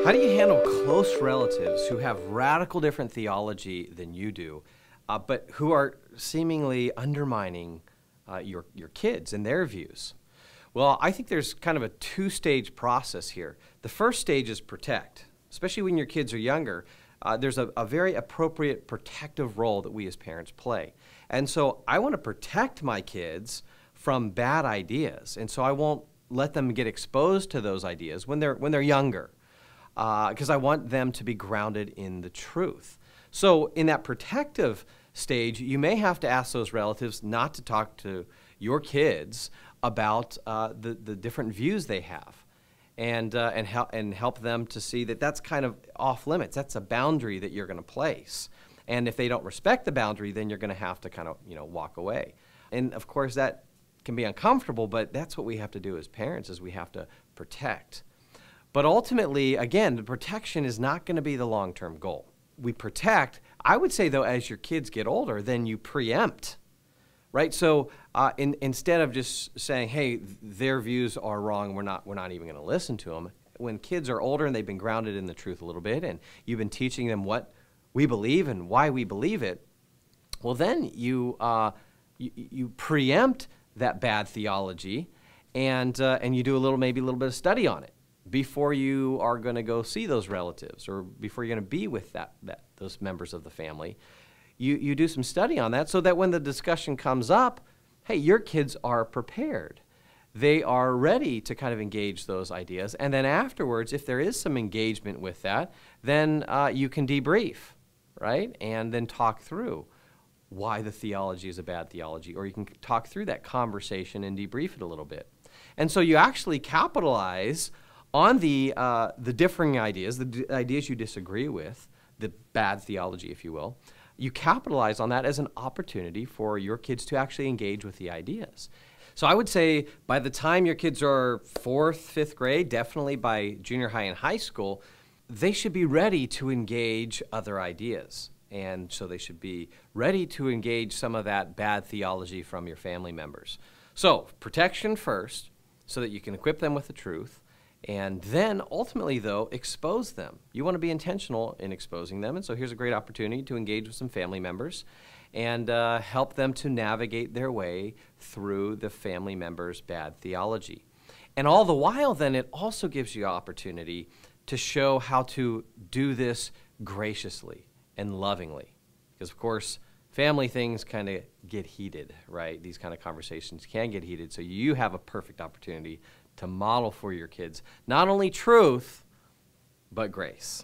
How do you handle close relatives who have radical different theology than you do, but who are seemingly undermining your kids and their views? Well, I think there's kind of a two-stage process here. The first stage is protect. Especially when your kids are younger, there's a very appropriate protective role that we as parents play. And so I want to protect my kids from bad ideas, and so I won't let them get exposed to those ideas when they're younger, because I want them to be grounded in the truth. So in that protective stage, you may have to ask those relatives not to talk to your kids about the different views they have, and help them to see that that's kind of off limits. That's a boundary that you're going to place, and if they don't respect the boundary, then you're going to have to kind of walk away. And of course that can be uncomfortable, but that's what we have to do as parents, is we have to protect. But ultimately, again, the protection is not going to be the long-term goal. We protect. I would say, though, as your kids get older, then you preempt, right? So instead of just saying, hey, their views are wrong, we're not even going to listen to them, when kids are older and they've been grounded in the truth a little bit, and you've been teaching them what we believe and why we believe it, well, then you preempt that bad theology, and you do maybe a little bit of study on it before you are going to go see those relatives, or before you're going to be with those members of the family. You do some study on that, so that when the discussion comes up, hey, your kids are prepared. They are ready to kind of engage those ideas, and then afterwards, if there is some engagement with that, then you can debrief, right, and then talk through why the theology is a bad theology, or you can talk through that conversation and debrief it a little bit. And so you actually capitalize on the differing ideas, the ideas you disagree with, the bad theology, if you will. You capitalize on that as an opportunity for your kids to actually engage with the ideas. So I would say by the time your kids are 4th, 5th grade, definitely by junior high and high school, they should be ready to engage other ideas. And so they should be ready to engage some of that bad theology from your family members. So protection first, so that you can equip them with the truth, and then ultimately, though, expose them. You want to be intentional in exposing them, and so here's a great opportunity to engage with some family members and help them to navigate their way through the family members' bad theology. And all the while, then, it also gives you opportunity to show how to do this graciously and lovingly. Because, of course, family things kind of get heated, right? These kind of conversations can get heated, so you have a perfect opportunity to model for your kids not only truth, but grace.